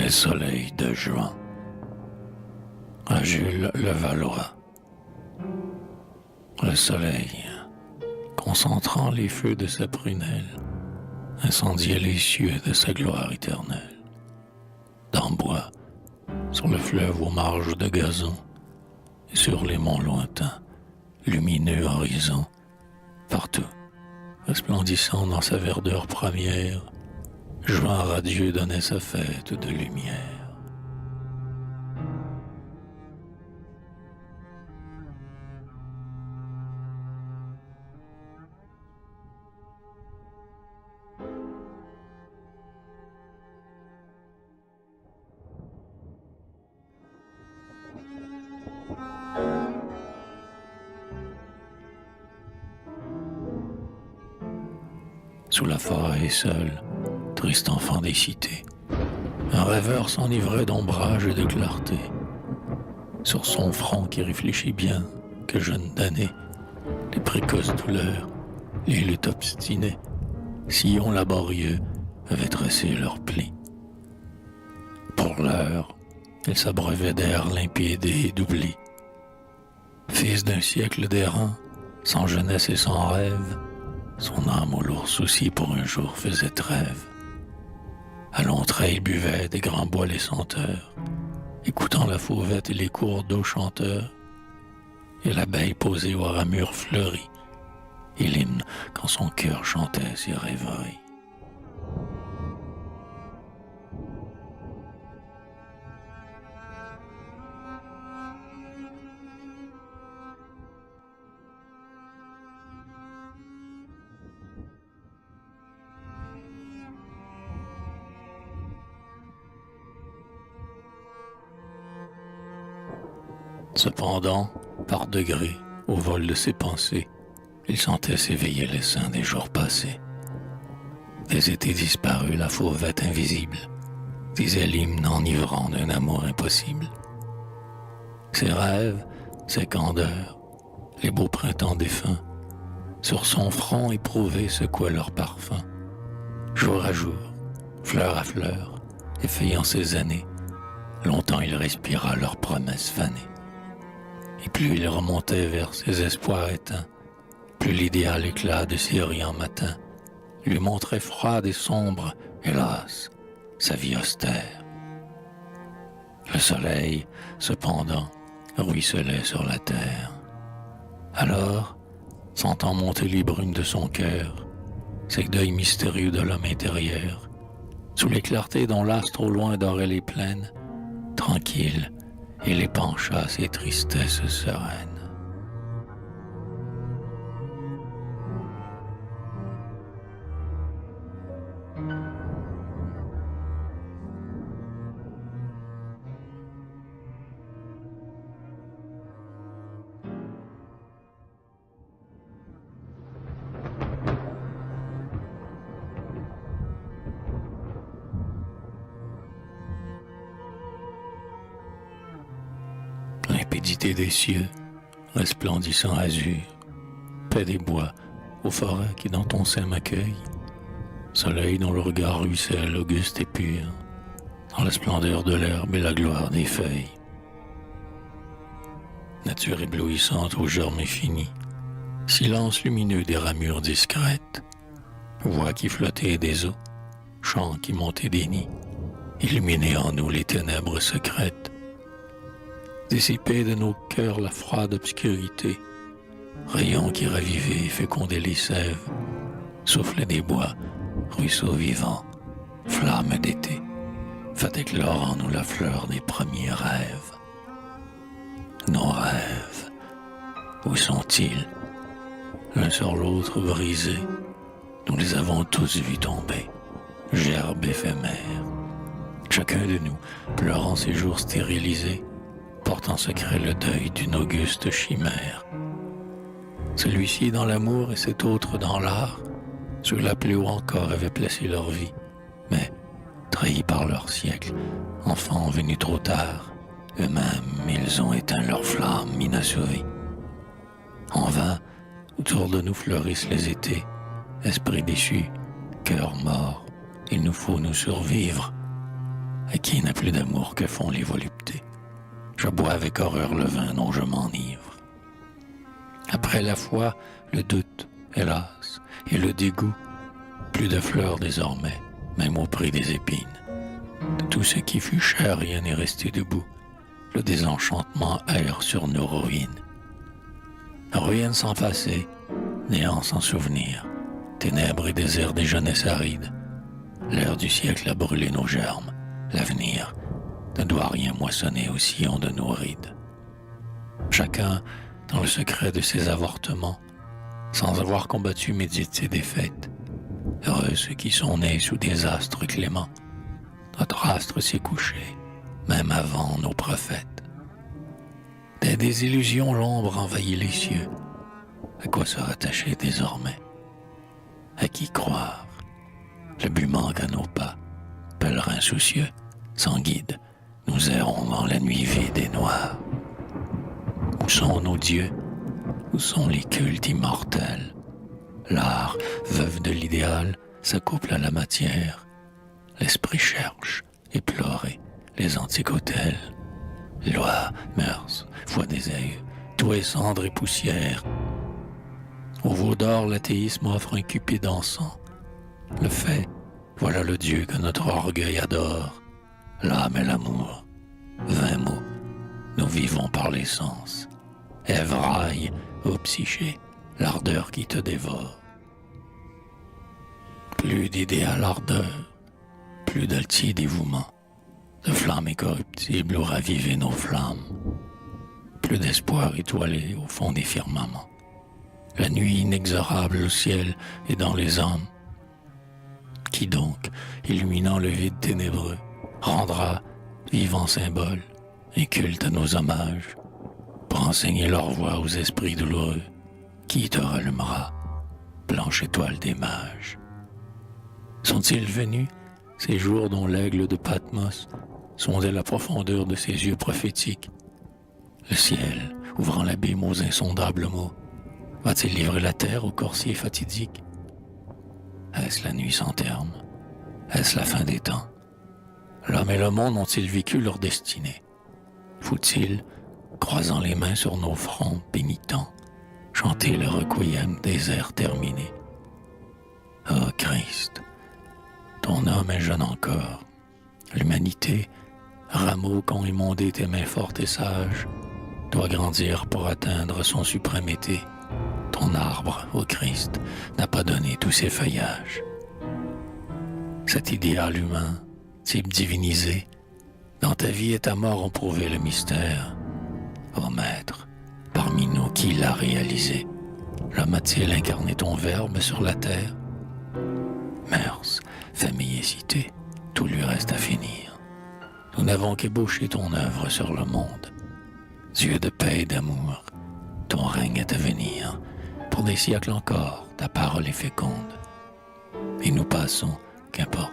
Les soleils de juin. À Jules Levallois. Le soleil, concentrant les feux de sa prunelle, incendiait les cieux de sa gloire éternelle. Dans le bois, sur le fleuve aux marges de gazon, et sur les monts lointains, lumineux horizon, partout, resplendissant dans sa verdure première, juin radieux donnait sa fête de lumière. Sous la forêt seul, triste enfant des cités, un rêveur s'enivrait d'ombrage et de clarté. Sur son front qui réfléchit bien que jeune d'année, les précoces douleurs, les luttes obstinées, sillons laborieux avaient tressé leurs plis. Pour l'heure, il s'abreuvait d'air limpide et d'oubli. Fils d'un siècle d'errant, sans jeunesse et sans rêve, son âme aux lourds soucis pour un jour faisait trêve. À long trait, il buvait des grands bois les senteurs, écoutant la fauvette et les cours d'eau chanteurs, et l'abeille posée aux ramures fleuries, et l'hymne quand son cœur chantait ses rêveries. Cependant, par degrés, au vol de ses pensées, il sentait s'éveiller les seins des jours passés. Des étés disparus, la fauvette invisible disait l'hymne enivrant d'un amour impossible. Ses rêves, ses candeurs, les beaux printemps défunts, sur son front éprouvé secouaient leur parfum. Jour à jour, fleur à fleur, effeuillant ses années, longtemps il respira leurs promesses fanées. Et plus il remontait vers ses espoirs éteints, plus l'idéal éclat de ses riants matins lui montrait froide et sombre, hélas, sa vie austère. Le soleil, cependant, ruisselait sur la terre. Alors, sentant monter les brumes de son cœur, ces deuils mystérieux de l'homme intérieur, sous les clartés dont l'astre au loin dorait les plaines, tranquille, il épancha à ses tristesses sereines. Limpidité des cieux, resplendissant azur, paix des bois, aux forêts qui dans ton sein m'accueillent, soleil dont le regard ruisselle auguste et pur, dans la splendeur de l'herbe et la gloire des feuilles. Nature éblouissante aux germes infinis, silence lumineux des ramures discrètes, voix qui flottait des eaux, chants qui montaient des nids, illuminez en nous les ténèbres secrètes. Dissiper de nos cœurs la froide obscurité, rayons qui ravivaient et fécondaient les sèves, souffle des bois, ruisseaux vivants, flammes d'été, faites éclore en nous la fleur des premiers rêves. Nos rêves, où sont-ils? L'un sur l'autre brisés, nous les avons tous vus tomber, gerbes éphémères. Chacun de nous, pleurant ses jours stérilisés, porte en secret le deuil d'une auguste chimère. Celui-ci dans l'amour et cet autre dans l'art, ceux-là plus haut encore avaient placé leur vie, mais, trahis par leur siècle, enfants venus trop tard, eux-mêmes ils ont éteint leur flamme inassouvis. En vain, autour de nous fleurissent les étés, esprits déchus, cœurs morts, il nous faut nous survivre. à qui n'a plus d'amour que font les voluptés. Je bois avec horreur le vin dont je m'enivre. Après la foi, le doute, hélas, et le dégoût, plus de fleurs désormais, même au prix des épines. De tout ce qui fut cher, rien n'est resté debout. Le désenchantement erre sur nos ruines. Ruines sans passé, néant sans souvenir, ténèbres et déserts des jeunesses arides. L'heure du siècle a brûlé nos germes. L'avenir ne doit rien moissonner au sillon de nos rides. Chacun, dans le secret de ses avortements, sans avoir combattu, médite ses défaites. Heureux ceux qui sont nés sous des astres cléments. Notre astre s'est couché, même avant nos prophètes. Des désillusions, l'ombre envahit les cieux. À quoi se rattacher désormais? À qui croire? Le but manque à nos pas. Pèlerins soucieux, sans guide, nous errons dans la nuit vide et noire. Où sont nos dieux? Où sont les cultes immortels? L'art, veuve de l'idéal, s'accouple à la matière. L'esprit cherche, éploré, les antiques autels. Lois, mœurs, foi des aïeux, tout est cendre et poussière. Au veau d'or, l'athéisme offre un cupide d'encens. Le fait, voilà le Dieu que notre orgueil adore. L'âme et l'amour, 20 mots, nous vivons par les sens. Ève raille, ô psyché, l'ardeur qui te dévore. Plus d'idéal ardeur, plus d'altier dévouement, de flammes incorruptibles où raviver nos flammes. Plus d'espoir étoilé au fond des firmaments. La nuit inexorable au ciel et dans les hommes. Qui donc, illuminant le vide ténébreux, rendra, vivant symbole, un culte à nos hommages, pour enseigner leur voix aux esprits douloureux? Qui te rallumera, blanche étoile des mages? Sont-ils venus, ces jours dont l'aigle de Patmos sondait la profondeur de ses yeux prophétiques? Le ciel, ouvrant l'abîme aux insondables mots, va-t-il livrer la terre au corsier fatidique? Est-ce la nuit sans terme? Est-ce la fin des temps? L'homme et le monde ont-ils vécu leur destinée? Faut-il, croisant les mains sur nos fronts pénitents, chanter le requiem des airs terminés? Ô Christ, ton homme est jeune encore. L'humanité, rameau qu'ont émondé tes mains fortes et sages, doit grandir pour atteindre son suprême été. Ton arbre, ô Christ, n'a pas donné tous ses feuillages. Cet idéal humain, type divinisé, dans ta vie et ta mort ont prouvé le mystère. Ô Maître, parmi nous, qui l'a réalisé? L'homme a-t-il incarné ton verbe sur la terre? Mœurs, famille et cité, tout lui reste à finir. Nous n'avons qu'ébauché ton œuvre sur le monde. Dieu de paix et d'amour, ton règne est à venir. Pour des siècles encore, ta parole est féconde. Et nous passons, qu'importe,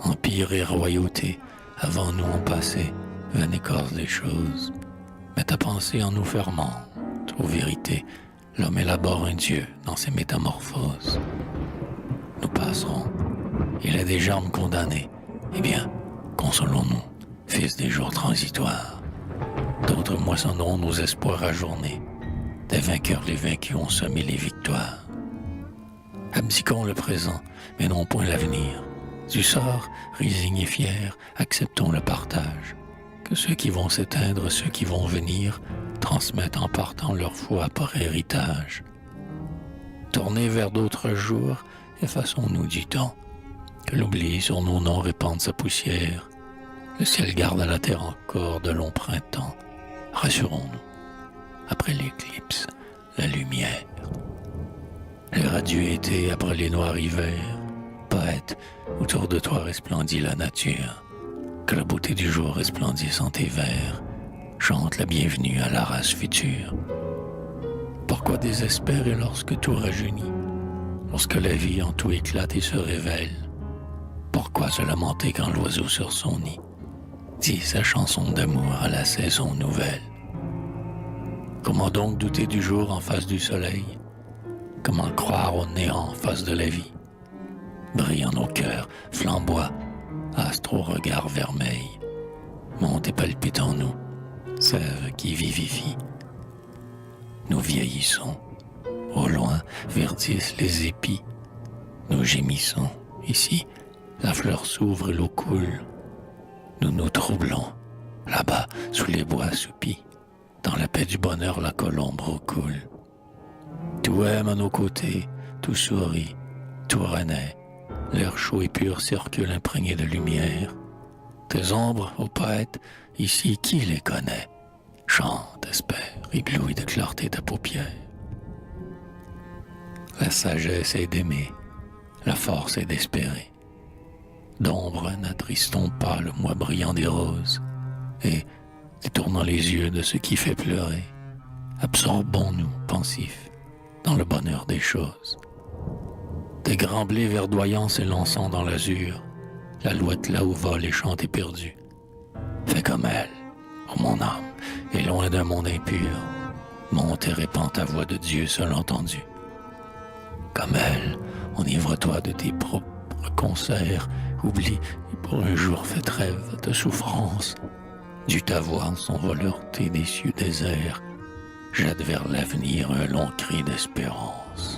empire et royauté, avant nous ont passé, vaine écorce des choses. Mais ta pensée en nous fermente, aux vérités, l'homme élabore un Dieu dans ses métamorphoses. Nous passerons, il a des germes condamnés. Eh bien, consolons-nous, fils des jours transitoires. D'autres moissonneront nos espoirs ajournés. Des vainqueurs les vaincus ont semé les victoires. Abdiquons le présent, mais non point l'avenir. Du sort, résignés fiers, acceptons le partage. Que ceux qui vont s'éteindre, ceux qui vont venir, transmettent en partant leur foi par héritage. Tournez vers d'autres jours, effaçons-nous du temps. Que l'oubli sur nos noms répande sa poussière. Le ciel garde à la terre encore de longs printemps. Rassurons-nous. Après l'éclipse, la lumière. Le radieux été après les noirs hivers. Poète, autour de toi resplendit la nature. Que la beauté du jour resplendisse en tes vers. Chante la bienvenue à la race future. Pourquoi désespérer lorsque tout rajeunit? Lorsque la vie en tout éclate et se révèle? Pourquoi se lamenter quand l'oiseau sur son nid dit sa chanson d'amour à la saison nouvelle? Comment donc douter du jour en face du soleil? Comment croire au néant en face de la vie? Brille en nos cœurs, flamboie, astre au regard vermeil, monte et palpite en nous, sève qui vivifie. Nous vieillissons, au loin verdissent les épis, nous gémissons, ici la fleur s'ouvre et l'eau coule. Nous nous troublons, là-bas sous les bois soupis, dans la paix du bonheur la colombe recoule. Tout aime à nos côtés, tout sourit, tout renaît, l'air chaud et pur circule imprégné de lumière. Tes ombres, ô poète, ici qui les connaît? Chante, espère, éblouit de clarté ta paupière. La sagesse est d'aimer, la force est d'espérer. D'ombre n'attristons pas le mois brillant des roses, et, détournant les yeux de ce qui fait pleurer, absorbons-nous, pensifs, dans le bonheur des choses. Des grands blés verdoyants s'élançant dans l'azur, l'alouette là où vole et chante éperdue. Fais comme elle, ô mon âme, et loin d'un monde impur, monte et répand ta voix de Dieu seul entendu. Comme elle, enivre-toi de tes propres concerts, oublie et pour un jour fais trêve de souffrance. Dû ta voix en son voleur des cieux déserts, jette vers l'avenir un long cri d'espérance.